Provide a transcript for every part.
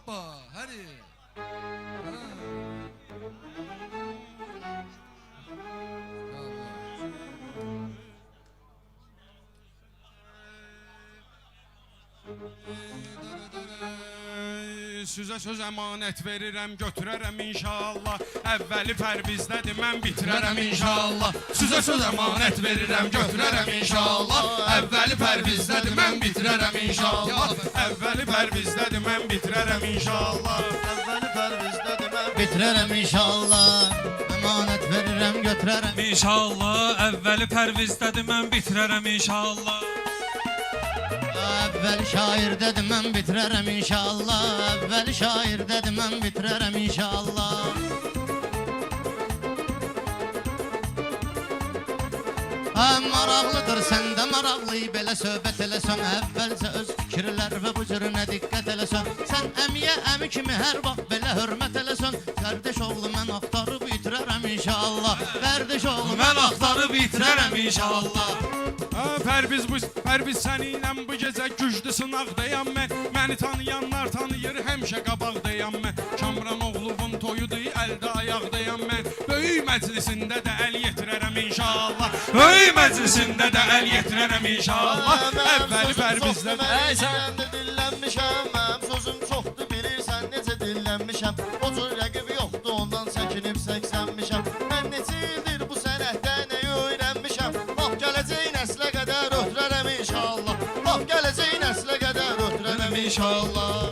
Hoppa, hadi. Sizə söz əmanət verirəm, götürərəm inşallah. Əvvəli pərvizdədir, mən bitirərəm inşallah. Sizə söz əmanət verirəm, götürərəm inşallah. Əvvəli pərvizdədir, mən bitirərəm inşallah. Əvvəli pərvizdədir, mən bitirərəm inşallah. Əvvəli pərvizdədir, mən bitirərəm inşallah. Əmanət verirəm, götürərəm İnşallah. Əvvəli pərvizdədir, mən bitirərəm inşallah. Əvvəl şair dedim, mən bitirərəm inşallah. Əvvəl şair dedim, mən bitirərəm inşallah. Maraqlıdır, səndə maraqlı belə söhbət eləsən. Əvvəlcə öz fikirlər və bu cürünə diqqət eləsən. Sən əmiyə əmi kimi hər vaxt belə hörmət eləsən. Qardeş oğlu, mən axtarıb bitirərəm inşallah. Qardeş oğlu, mən axtarıb bitirərəm inşallah. Pərviz səninlə bu gecə güclü sınaqdayam mən. Məni tanıyanlar tanıyır, həmişə qabaqdayam mən. Kamran oğluvun toyudur, əldə ayaqdayam mən. Böyük məclisində də əl yetirərəm inşallah. Böyük məclisində də əl yetirərəm inşallah. Əvvəli pərvizdə də Sən də dillənmişəm, mənim sözüm çoxdur, bilirsən necə dillənmişəm. O cür rəqibi yoxdur, ondan çəkinib səksənmişəm. Mən neçə ildir bu sənətdə nəyi öyrənmişəm. Laf gələcək nəslə qədər ötürərəm inşallah. Laf gələcək nəslə qədər ötürərəm inşallah.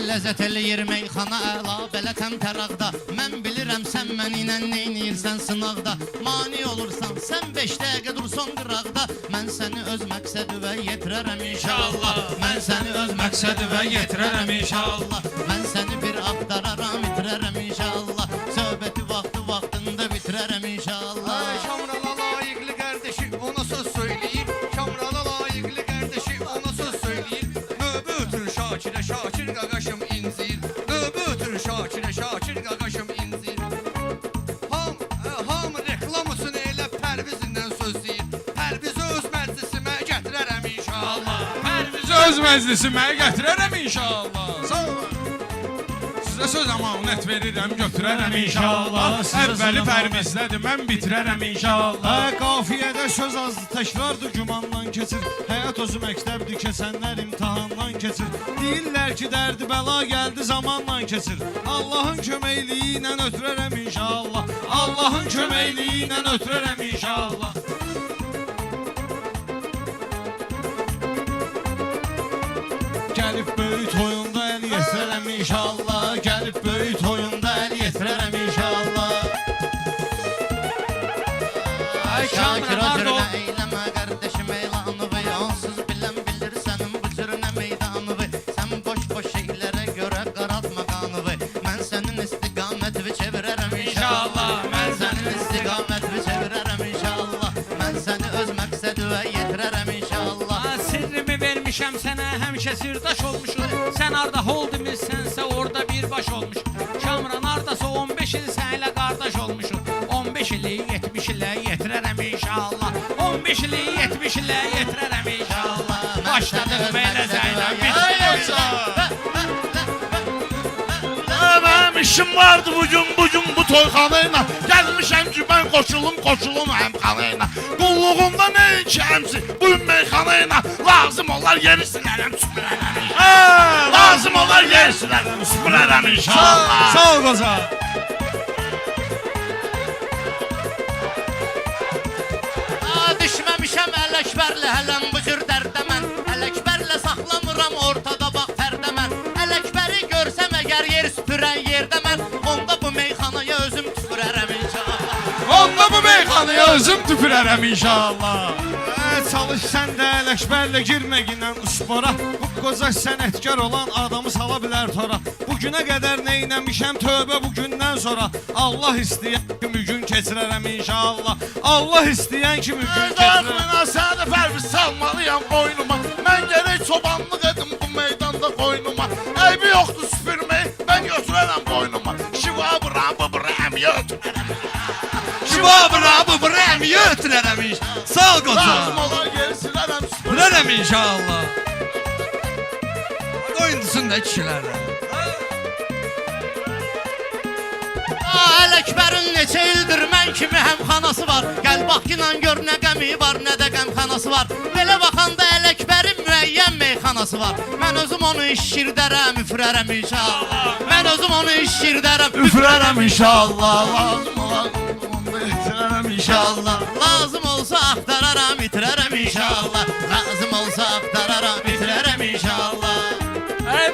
Ləzzət eləyir meyxana əla, belə təmtəraqda. Mən bilirəm sən mənimlə neyniyirsən sınaqda. Mani olursan, sən 5 dəqiqə dursan qıraqda. Mən səni öz məqsədivə yetirərəm inşallah. Mən səni öz məqsədivə yetirərəm inşallah. Mən səni bir axtararam, itirərəm inşallah. Söhbəti vaxtında bitirərəm inşallah. Şamrala layıqlı qardeşi ona söz söyləyir. Şamrala layıqlı qardeşi ona söz söyləyir. Növbə ötür Şakirə, Şakir qaqaşım incir. Növbə ötür Şakirə, Şakir qaqaşım incir. Hamı reklamısını elə Pərvizindən söz deyir. Pərvizi öz məclisimə gətirərəm inşallah. Pərvizi öz məclisimə gətirərəm inşallah. Sağ olun. Sizə söz əmanət verirəm, götürərəm inşallah. Əvvəli pərvizdədir, mən bitirərəm inşallah. Qafiyədə söz azdır, təkrardır, gümandan keçir. Həyat özü məktəbdir, keçənlər imtihandan keçir. Deyirlər ki, dərdi bəla gəldi, zamanla keçir. Allahın köməkliyi ilə ötürərəm inşallah. Allahın köməkliyi ilə ötürərəm inşallah. Gəlib böyük toyunda əl yetirərəm inşallah. Gəlib böyük toyunda əl yetirərəm inşallah. Şakir o cürünə eyləmə qardeşim eylanıvı. Onsuz bilən bilir sənin bu cürünə meydanıvı. Sən boş şeylərə görə qaratma qanıvı. Mən sənin istiqamətini çevirərəm inşallah. Mən sənin istiqamətini çevirərəm inşallah. Mən səni öz məqsədivə yetirərəm inşallah. Sirrimi vermişəm sənə, həmişə sirdaş olmuşum. Sən harda hold imisənsə orada birbaş olmuş. Kamran hardasa 15 il sənlə qardaş olmuşum. 15 ili 70 ilə yetirərəm inşallah. 15 ili 70 ilə yetirərəm inşallah. Başladıq belə Zeynəb, bitirəm inşallah. Mənim işim vardı bugün bu toyxanayla. Gəlmişəm ki, mən qoşulum həmxanayla. Qulluğumda nəinki həmsi bu meyxanayla. Lazım olar yeri silərəm, süpürərəm inşallah. Lazım olar yeri silərəm, süpürərəm inşallah. Sağ ol qoca. Düşməmişəm Ələkbərlə hələm bu cür dərdə mən. Ələkbərlə saxlamıram ortada bax pərdə mən. Ələkbəri görsəm əgər yer süpürən yerdə mən. Onda bu meyxanaya özüm tüpürərəm inşallah. Onda bu meyxanaya özüm tüpürərəm inşallah. Çalış sən də Ələkbərlə girməginlə uspora. Bu qoca sənətkar olan adamı sala bilər tora. Bugünə qədər neynəmişəm tövbə bugündən sonra. Allah istəyən kimi gün keçirərəm inşallah. Allah istəyən kimi gün keçirərəm. Səni Pərviz salmalıyam boynuma. Mən gərək çobanlıq edim bu meydanda. bu rəmi ötürərəm inşallah. Sağ ol qoca. Lazım olar geri silərəm. Ötürərəm inşallah. Oyuncusun da kişilərə. Ələkbərin neçə ildir mən kimi həmxanası var. Gəl bax inan gör nə qəmi var, nə də qəmxanası var. Belə baxanda Ələkbərin müəyyən meyxanası var. Mən özüm onu işirdərəm, üfürərəm inşallah. Mən özüm onu işirdərəm, Üfürərəm inşallah. Lazım olar onda itirərəm inşallah. Lazım olsa axtararam, itirərəm inşallah. Lazım olsa axtararam, itirərəm inşallah.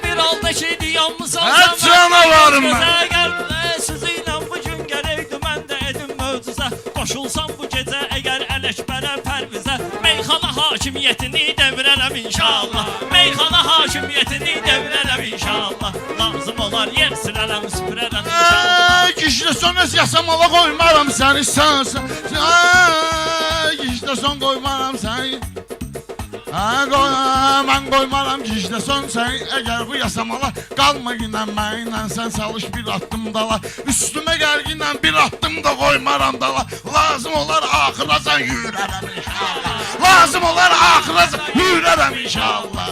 Bir halda ki diyanmısan Hər canavarım mən. Gözə gəlmə sizinlə bu gün gərəkdir mən də edim mövcüzə. Qoşulsam bu gecə əgər Ələkbərə Pərvizə, meyxana hakimiyyətini devirərəm inşallah. Meyxana hakimiyyətini devirərəm inşallah. Lazım olar yer silərəm, süpürərəm inşallah. Gişdə son öz yasamala qoymaram səni sən. Gişdə son qoymaram səni. Mən qoymaram gişdə son səni. Əgər bu yasamala qalma ginən mənlə sən çalış bir addım dala. Üstümə gəl ginən bir addım da qoymaram dala. Lazım olar axıracan yürərəm inşallah. Lazım olar axıracan yürərəm inşallah.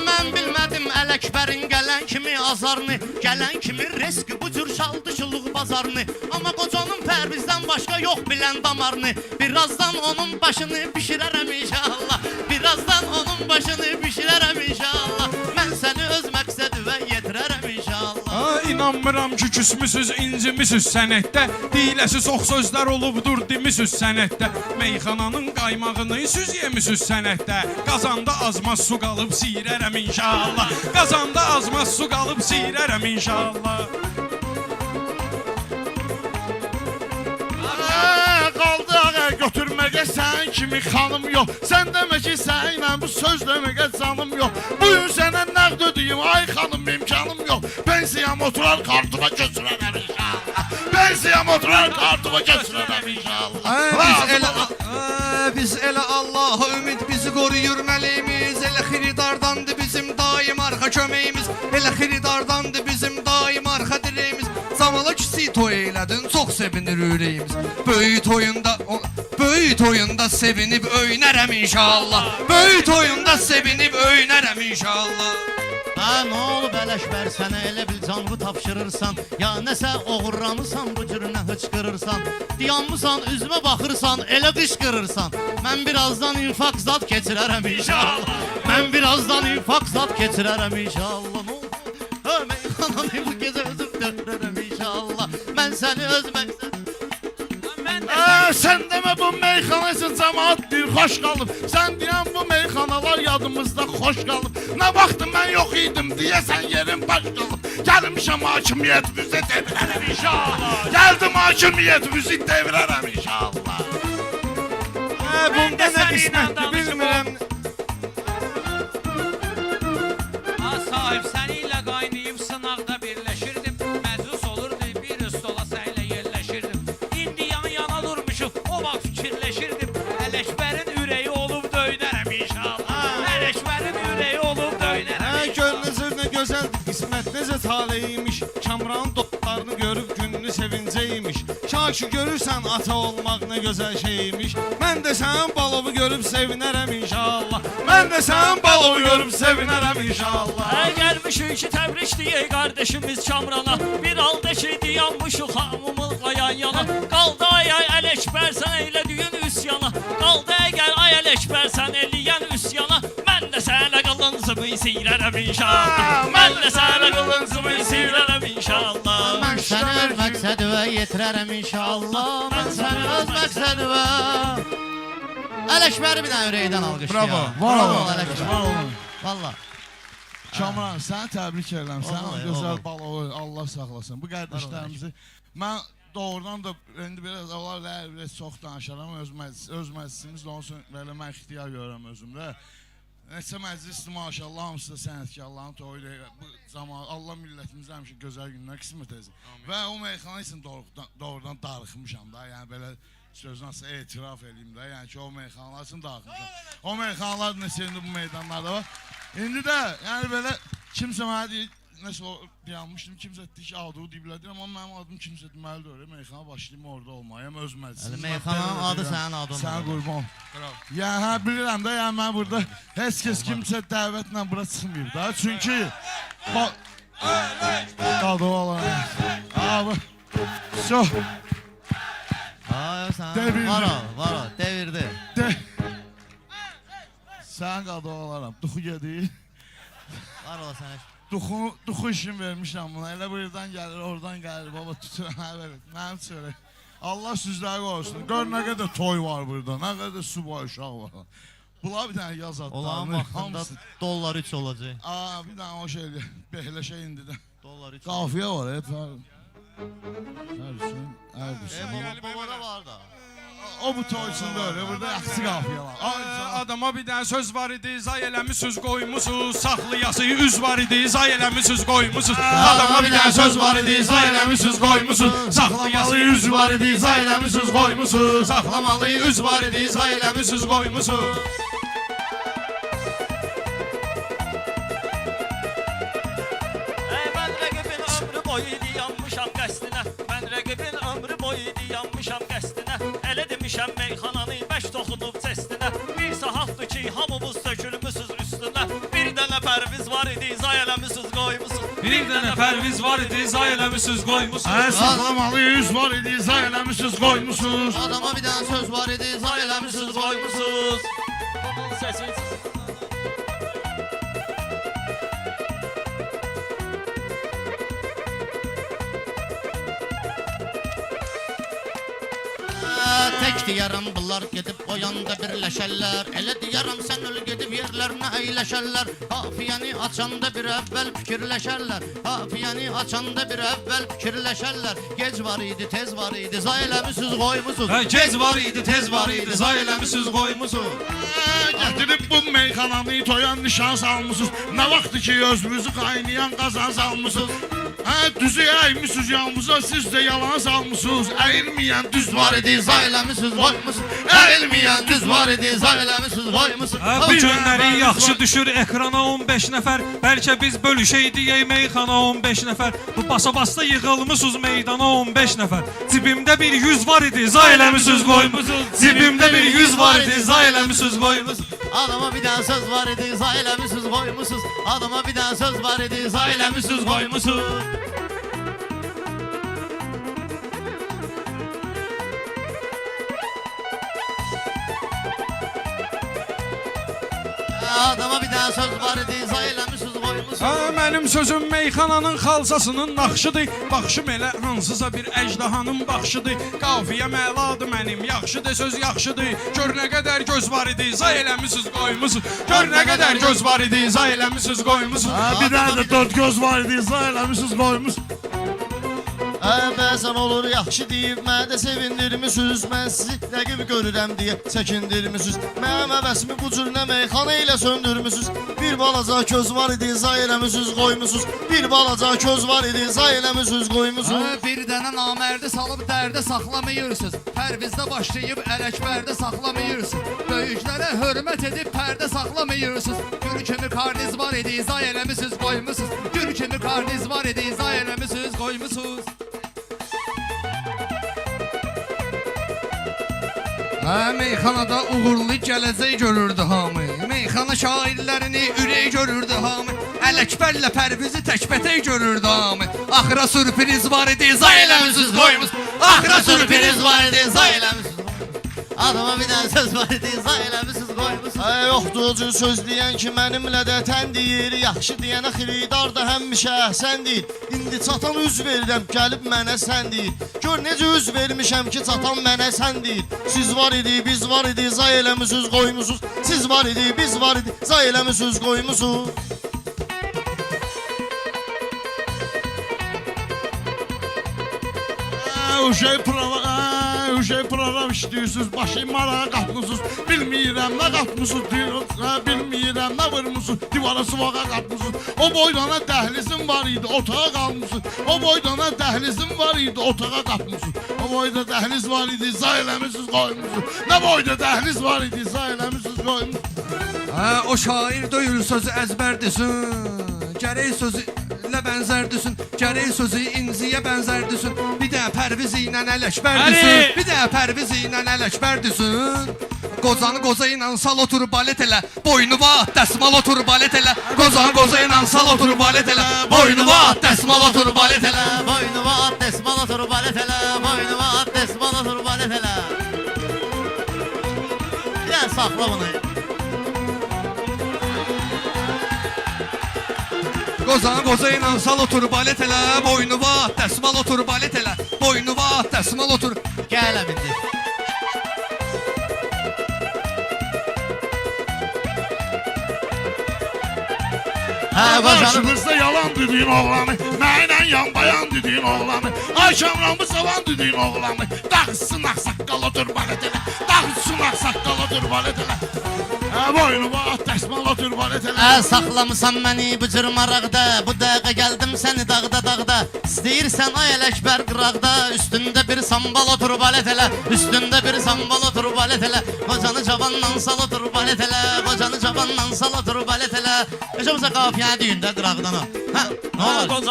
Mən bilmədim Ələkbərin gələn kimi azarını, gələn kimi riski bu cür çaldı şılıq bazarını. Amma qocanın Pərvizdən başqa yox bilən damarını. Birazdan onun başını bişirərəm inşallah. Birazdan onun başını bişirərəm inşallah. Mən səni öz məqsədivə yetirərəm inşallah. İnanmıram ki küsmüsüz, incimisiz sənətdə. Deyiləsi çox sözlər olubdur demisiz sənətdə. Meyxananın qaymağını süz yemisiniz sənətdə. Qazanda azmaz su qalıb siyirərəm inşallah. Qazanda azmaz su qalıb siyirərəm inşallah. Qaldı ağa götürməyə sən kimi xanım yox. Sən demə ki sənlə bu söz deməyə canım yox. Bugün sənə nəqd ödəyim ay xanım imkanım yox. Pensiyam oturar kartıma götürərəm inşallah. Pensiyam oturar kartıma götürərəm inşallah. Biz elə Allah'a ümid bizi qoruyur məliyimiz. Elə xiridardandı bizim daim arxa köməyimiz. Elə xiridardandı bizim daim arxa dirəyimiz. Zamala kiçik toy elədin, çox sevinir ürəyimiz. Böyük oyunda sevinib öynərəm inşallah. Böyük oyunda sevinib öynərəm inşallah. Nə olub Ələkbər sənə elə bil canlı tapşırırsan. Ya nəsə oğurlamısan bu cürünə hıçqırırsan. Diyanmısan üzümə baxırsan elə qışqırırsan. Mən birazdan infak zat keçirərəm inşallah. Mən birazdan infak zat keçirərəm inşallah. Nə oldu? Meyxananı bu gecə özüm döndürərəm inşallah. Mən səni öz məqsədim. Sən demə bu meyxana üçün cəmaat bir xoş qalıb. Sən deyən bu meyxanalar yadımızda xoş qalıb. Nə vaxtı mən yox idim deyəsən yerin baş qalıb. Gəlmişəm hakimiyyətimizi devirərəm inşallah. Gəldim hakimiyyətimizi devirərəm inşallah. Bunda nə qismətdir bilmirəm. Sahib səni ilə qaynayıb sınaqda birləşirdim. Məclis olurdu bir stola səylə yerləşirdim. İndi yana durmuşum o vaxt fikirləşirdim. Ələkbərin ürəyi olub döynərəm inşallah. Ələkbərin ürəyi olub döynərəm Gör necə nə gözəl qismət, necə taleymiş. Kamranın dostlarını görüb gününü sevincəymiş. Şaki görürsən ata olmaq nə gözəl şeymiş. Mən də sənin balovu görüb sevinərəm inşallah. Mən də sənin balovu görüb sevinərəm inşallah. Gəlmişik ki təbrik deyək qardeşimiz Kamrana. Bir halda ki diyanmışıq hamımızla yan yana. Qaldı ay Ələkbər sən eylədiyin üsyana. Qaldı əgər ay Ələkbər sən eləyən üsyana. Mən də sənə qılıncımı siyirərəm inşallah. Mən də sənə qılıncımı siyirərəm inşallah. Mən səni öz məqsədivə yetirərəm inşallah. Mən səni öz məqsədivə. Ələkbəri bir dənə ürəkdən alqışlayaq. Bravo, Bravo var Ələkbər. olun. Valla. Kamran, səni təbrik edirəm. Sən Vallahi, gözəl vallahi. balovu Allah saxlasın. Bu qardaşlarımızı mən doğrudan da indi biraz onlar biraz çox danışaram. Öz məclisimizdə onun üçün belə mən ixtiyar görürəm özümdə. Neçə məclisdir maşallah, hamısı da sənətkarların toyu. Bu zaman Allah millətimizə həmişə gözəl günlər qismət etsin. Və o meyxana üçün doğrudan darıxmışam da. Yəni belə sözün asıl etiraf edeyim də. Yəni ki o meyxanalar üçün darıxmışam. O meyxanalar neçə indi bu meydanlarda var. İndi də yəni belə kimsə mənə deyir, nəsə o dayanmışdım, kimsə etdi ki, adı deyiblər, amma mənim adım kimsə deməlidir öyle, meyxana başlayayım orada olmayayım, öz məclisim. Meyxananın adı sənin adın. Sən qurban. Ya hə bilirəm də, yəni mən burada heç kəs kimsə dəvətlə bura çıxmayıb da. Çünki qadovalar. Abi. Çox. Ay sən. Devirdi. Var o, devirdi. Sən qadovalaram. Duxu gedir. Var o sənə. Duxu işin vermişəm buna. Elə buradan gəlir, oradan gəlir. Baba tutur, hə verir. Mənim çörək. Allah sizləri qorusun. Gör nə qədər toy var burada. Nə qədər subay uşaq var. Bunlar bir dənə yaz adlarını. Olan vaxtında dollar 3 olacaq. Bir dənə o şeydir. Behləşə indi də. Dollar 3. Qafiyə var, hep var. Ərdüsün. Babada var da. O bu toy içində öyle. Burada yaxşı qafiyə var. Adama bir dənə söz var idi, zay eləmisiniz qoymusuz. Saxlayası üz var idi, zay eləmisiniz qoymusuz. Adama bir dənə söz var idi, zay eləmisiniz qoymusuz. Saxlayası üz var idi, zay eləmisiniz qoymusuz. Saxlamalı üz var idi, zay eləmisiniz qoymusuz. Mən rəqibin ömrü boyu idi yanmışam qəsdinə. Mən rəqibin ömrü boyu idi yanmışam qəsdinə. Elə demişəm meyxananı bəş toxunub cəstinə. Bir saatdır ki hamımız sökülmüsüz üstünə. Bir dənə pərviz var idi zay eləmisiniz qoymusuz. Bir dənə pərviz var idi, zay eləmisiniz qoymusuz. Saxlamalı yüz var idi, zay eləmisiniz qoymusuz. Adama bir dənə söz var idi, zay eləmisiniz qoymusuz. Bunun səsiz. Tek deyərəm bunlar gedib o yanda birləşərlər. Elə deyərəm sən öl gedib yerlərinə əyləşərlər. Hafiyəni açanda bir əvvəl fikirləşərlər. Hafiyəni açanda bir əvvəl fikirləşərlər. Gec var idi, tez var idi, zay eləmisiniz qoymusuz. Gec var idi, tez var idi, zay eləmisiniz qoymusuz. Gətirib bu meyxananı toyan nişan salmışsınız. Nə vaxtdır ki özünüzü qaynayan qazan salmışsınız. Düzü əymişsiniz yanımıza, siz də yalan salmışsınız. Əyilməyən düz var idi, Zay eləmisiniz qoymusuz. Əyilməyən düz var idi, zay eləmisiniz qoymusuz. Bu günləri yaxşı düşür ekrana 15 nəfər. Bəlkə biz bölüşəydiyək meyxana 15 nəfər. Bu basa-basta yığılmışız meydana 15 nəfər. Cibimdə bir 100 var idi, zay eləmisiniz qoymusuz. Cibimdə bir 100 var idi, zay eləmisiniz qoymusuz. Adama bir dənə söz var idi, zay eləmisiniz qoymusuz. Adama bir dənə söz var idi, zay eləmisiniz qoymusuz. Adama bir dənə söz var idi, zay eləmisiniz qoymusuz. Mənim sözüm meyxananın xalçasının naxşıdır. Baxışım elə hansısa bir əjdahanın baxışıdır. Qafiyə məladır mənim, yaxşıdır söz yaxşıdır. Gör nə qədər göz var idi, zay eləmisiniz qoymusuz. Gör nə qədər göz var idi, zay eləmisiniz qoymusuz. Bir dənə də dörd göz var idi, zay eləmisiniz qoymusuz. Bəzən olur yaxşı deyib, mənə də sevindirmisiniz. Mən sizi rəqib görürəm deyə çəkindirmisiniz. Mənim əvəsimi bu cür nə meyxana ilə söndürmüsünüz. Bir balaca köz var idi, zay eləmisiniz qoymusuz. Bir balaca köz var idi, zay eləmisiniz qoymusuz. Bir dənə namərdi salıb dərdə saxlamayırsınız. Pərvizdə başlayıb ələkbərdə saxlamayırsınız. Böyüklərə hörmət edib pərdə saxlamayırsınız. Gül kimi karniz var idi, zay eləmisiniz qoymusuz. Gül kimi karniz var idi, zay eləmisiniz qoymusuz. Meyxanada uğurlu gələcək görürdü hamı. Meyxana şairlərini ürək görürdü hamı. Ələkbərlə pərvizi təkbətək görürdü hamı. Axıra sürpriz var idi, zay eləmisiniz qoymusuz. Axıra sürpriz var idi, zay eləmisiniz. Adama bir dənə söz var idi, zay eləmisiniz qoymusuz. Yoxdur o cür söz deyən ki mənimlə də tən deyir. Yaxşı deyənə xiridar da həmişə əhsən deyir. İndi çatan üz verirəm, gəlib mənə sən deyir. Gör necə üz vermişəm ki çatan mənə sən deyir. Siz var idi, biz var idi, zay eləmisiniz qoymusuz. Siz var idi, biz var idi, zay eləmisiniz qoymusuz. Uşay program işləyirsiniz, başı marağa qatmısınız. Bilmirəm nə qatmısınız, bilmirəm nə vurmuşsunuz, divara suvağa qatmısınız. O boydana dəhlizim var idi, otağa qalmışsınız. O boydana dəhlizim var idi, otağa qatmısınız. O boyda dəhliz var idi, zay eləmisiniz qoymussunuz. Nə boyda dəhliz var idi, zay eləmisiniz qoymussunuz. O şair döyül sözü əzbərdisin. Gərək sözü gülə bənzərdisin. Gərək sözü inciyə bənzərdisin. Bir də Pərviz ilə Ali! Ələkbərdisin. Bir də Pərviz ilə Ələkbərdisin. Qozanı qoza ilə sal otur balet elə. Boynuva at dəsmal otur balet elə. Qozanı qoza ilə sal otur balet elə. Boynuva at dəsmal otur balet elə. Boynuva at desmal otur balet elə. Boynuva at desmal otur balet elə. Bir dənə saxla bunu. Qozanı qoza ilə sal otur balet elə. Boynuva at dəsmal otur balet elə. Boynuva at dəsmal otur. Gəl əmindi. Hə, qocanı Qarşımızda yalan dediğin oğlanı, nəylə yan bayan dediğin oğlanı, ay Kamran bu savan dediğin oğlanı, dağıtsın ağsaqqal otur balet elə, dağıtsın ağsaqqal otur balet elə. Boynuva at dəsmal otur balet elə. saxlamısan məni bu cür maraqda. Bu dəqiqə gəldim səni dağda dağda. İstəyirsən ay Ələkbər qıraqda. Üstündə bir sambal otur balet elə. Üstündə bir sambal otur balet elə. Qocanı cavandan sal otur balet elə. Qocanı cavandan sal otur balet elə. Eşəmsə qafiyə düyündə qıraqdan o. Hə, nə olur?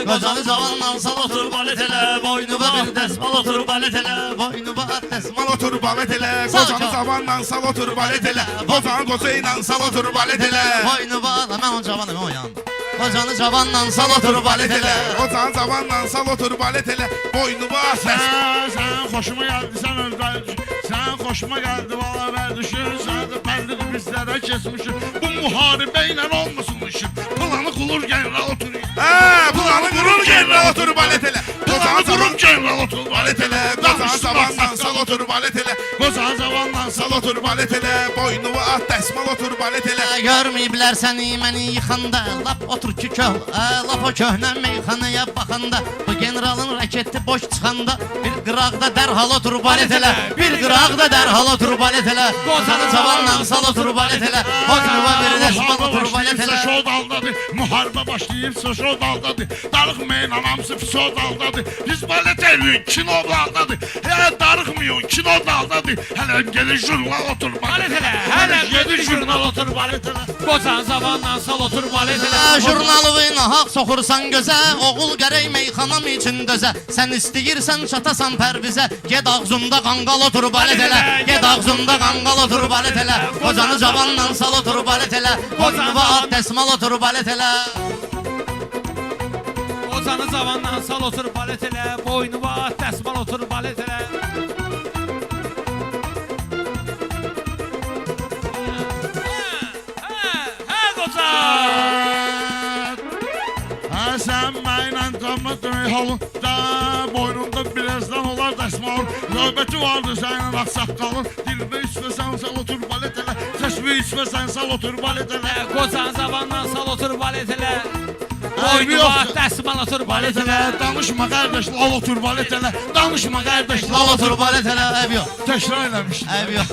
Qocanı cavandan sal otur balet elə. Boynuva bir dəsmal otur balet elə. Boynuva at dəsmal Otur balet elə, Sal qocanı çal. zamandan sal otur balet elə, qozanı qoza ilə sal otur balet elə. Boynuva at, mən o cavanım o yanında. Qocanı cavandan sal otur balet elə. Qozanı zamandan sal otur balet elə, boynuva at. Sən xoşuma gəldi, sən öldür. Sən xoşuma gəldi, valla bərdişin. Sən də bəlli bizlərə kesmişsin. Bu müharibə ilə olmasın işin. Planı qulur general otur. Planı qurur general otur balet elə. Planı qurur general otur balet elə. Qozanı zamandan sal otur balet elə. Qozanı zamandan sal otur balet elə. Boynuva at dəsmal otur balet elə. Görməyiblər səni məni yıxanda. Lap otur ki köh, lap o köhnə meyxanaya baxanda. Bu generalın raketi boş çıxanda. Bir qıraqda dərhal otur balet elə. Bir qıraqda dərhal otur balet elə. Qozanı cavandan sal otur balet elə. Boynuva bir dəsmal otur balet elə. Şo daldadır, müharibə başlayıbsa şo daldadır. Darıxmayın anamsı fiso daldadır. Biz balet eləyin, kino daldadır. Hələ darıxmayın, kino daldadır. Hələ gelir jurnal otur balet elə. Hələ gelir jurnal otur balet elə. Qozan zamandan sal otur balet elə. Jurnalını haq soxursan gözə. Oğul gərək meyxanam için dözə. Sən istəyirsən çatasan Pərvizə. Ged ağzımda qanqal otur balet elə. Ged ağzımda qanqal otur balet elə. Qocanı cavandan sal otur balet elə. Boynuva at dəsmal otur balet elə. Qozanı zamandan sal otur balet elə. Boynuva at dəsmal otur balet elə. Hə Qozan! Sən mənlə tanıdığın halında boynunda birazdan olar dəsmal. Növbəti vardır sənin ağsaqqalın. Dilbə içməsən sal otur balet elə. Səsbə içməsən sal otur balet elə. Qozan zamandan sal otur balet elə. Boynuva at dəsmal otur balet elə. Danışma qardaş, lal otur balet elə. Danışma qardaş, Lal lal otur otur. balet elə. Əb yox, Təkrar eləmişdim. əb yox.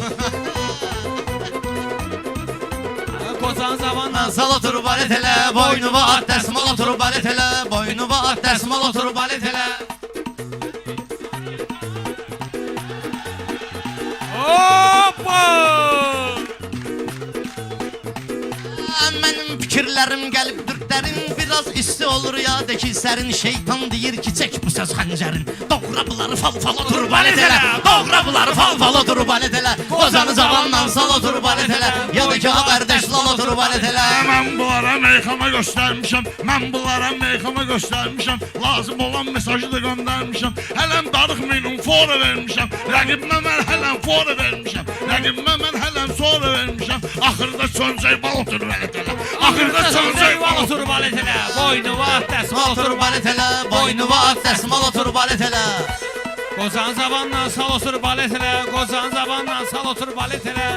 Qozan zamandan Sal otur balet elə. Boynuva at dəsmal otur balet elə. Boynuva at dəsmal otur balet elə. Hoppa! Mənim fikirlərim gəlib dürtlərin biraz isti olur ya de ki sərin şeytan deyir ki çək bu söz xəncərin doğra bunları fal otur balet elə doğra bunları fal otur balet elə Qozanı cavandan sal otur balet elə ya da ki a qardaş lal otur balet elə Mən bunlara meyxana göstərmişəm. Mən bunlara meyxana göstərmişəm. Lazım olan mesajı da göndərmişəm. Hələm darıxmayın, fora vermişəm. Rəqibimə mən hələm fora vermişəm. Rəqibimə mən hələm sonra vermişəm. Axırda çöncək bal otur balet elə. Axırda çöncək bal otur. otur balet elə. Boynuva at dəsmal otur balet elə boynuva at dəsmal otur balet elə Qozan zamandan sal otur balet elə. Qozan zamandan sal otur balet elə.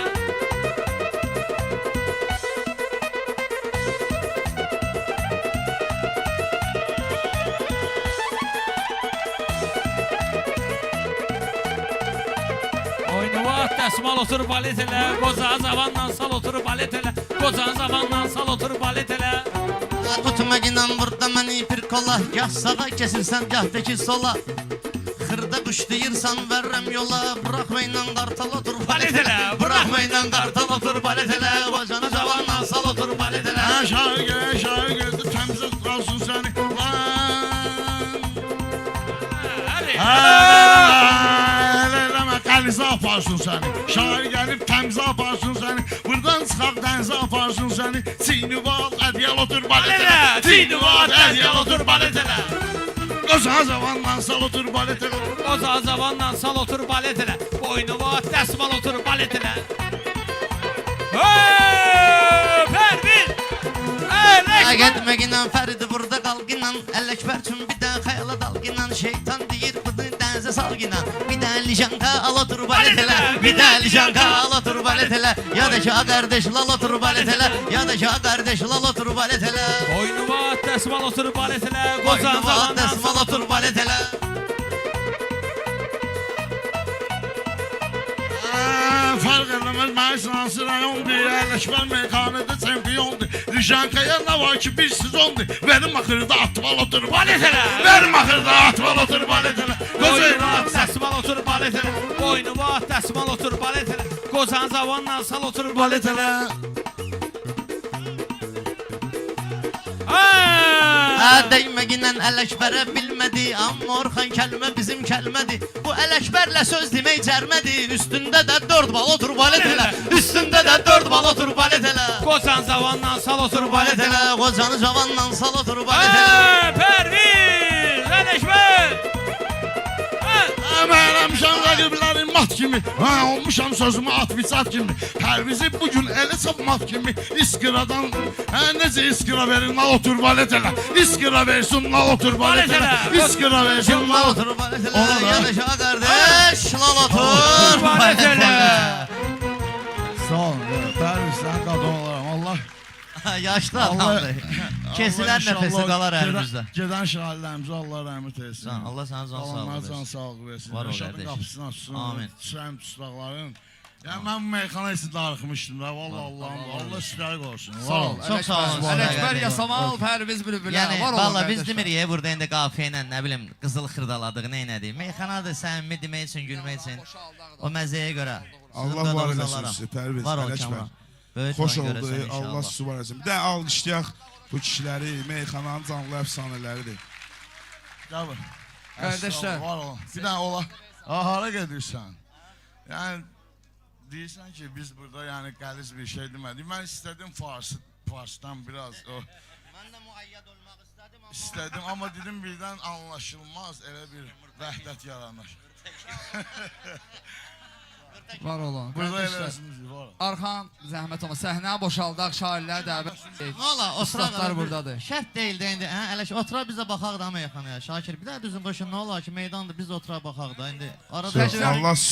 Boynuva at dəsmal otur balet elə. Qozan zamandan sal otur balet elə. Qozan zamandan sal otur balet elə. Tutmağından burada məni bir kola Gah sağa kesilsən gah da ki sola Xırda quş deyirsən verrəm yola Bıraxmayla qartal otur balet elə Bıraxmayla qartal otur balet elə Qocanı cavandan sal otur balet elə Şair geldi təmizə qalsın səni. Eləmə, qəlizə aparsın səni. Şair gəlib təmizə aparsın səni. Buradan çıxaq dənizə aparsın səni. Çiğnivat, ədyal otur balet elə. Çiğnivat, ədyal otur balet elə. Qoza zavandan sal otur balet elə. Qoza zavandan sal otur balet elə. Boynuva dəsmal otur balet elə. Pərvin! Gitmeginden Ferdi burada kalginan Ellekber tüm bir de hayala dalginan Şeytan deyir bunu denize salginan Bir de lijanka al otur baletele Bir de lijanka al otur baletele Ya da şa kardeş lal otur baletele Ya da şa kardeş lal otur baletele Boynuva dəsmal otur balet elə. Qoza Boynuma zavandan desmal sal otur baletele Fark eləməz, mənim sansı rayondur. Əlləşmər meyxanədə çempiyondur. Lijankaya nə var ki, bir sizondur. Verim axırda atval otur balet elə. Verim axırda atval otur balet elə. Boynuva dəsmal otur balet elə. Boynuva dəsmal otur balet elə. Qozan zavandan sal otur balet elə. Değmeginen Ələkbərə bilmedi Amma Orxan kəlmə bizim kəlmədir Bu Ələkbərlə söz demək cərmədi Üstündə də 4 bal otur balet elə Üstündə də 4 bal otur balet elə Qozan zavandan sal otur Balet balet elə. elə Qocanı cavandan sal otur balet elə Pərvin! Ələkbər! Mənim rəqiblərim mat kimi olmuşam sözümü at biçat kimi Pərvizi bugün elə sapmat kimi İskiradan necə iskira verir nal otur balet elə İskira versin nal otur balet elə İskira versin Lal nal otur balet elə Ona da. Ya da şa kardeş lal otur Balet elə. Sağ ol Pərviz sən qadın olaram Allah Yaşlı adamdır Kesilen nefesi qalar əlimizdə Gedən şəhərlərimizə Allah rəhmət etsin Allah sana can sağlığı Allah can versin sağlığı versin Var ol Rəşadın qardeşim. qapısını açsın Amin. Çürəm tustaqların Ya mən bu meyxana için darıxmışdım da Valla Allah'ım Allah sizləri qorusun Sağ ol. Çok sağ olun. Ələkbər Yasamal, Pərviz Bülbülə. Yani Var olun valla biz qardaşlar. demirik ya burada indi qafiyə ilə nə bilim qızıl xırdaladıq neylədik Meyxanadır səmimi demək üçün gülmək üçün O məzəyə görə Allah var eləsin sizi, Pərviz, Var ol Ələkbər. Kamran Böyük Xoş boyun oldu, görəsən Allah inşallah sizi var etsin. Bir də alqışlayaq bu kişiləri, meyxananın canlı əfsanələridir. Qabır Qardaşlar. Var ol Bir dənə ola Hara gedirsən Yəni Deyirsən ki biz burada yəni qəliz bir şey demədik Mən istədim Farsdan biraz o Mən də müəyyəd olmaq istədim İstədim amma dedim birdən anlaşılmaz Elə bir vəhdət yaranır Var olun. Burada Qardaşlar. eləsiniz var ol Arxan, zəhmət olma. Səhnə boşaldaq, şairlər dəvət edək. Valla Ustadlar buradadır. Şərt deyil də indi Ələş otura bizə baxaq da meyxanaya Şakir bir də düzün qoşun nə olar ki meydandır biz otura baxaq da indi Arada Allah sizi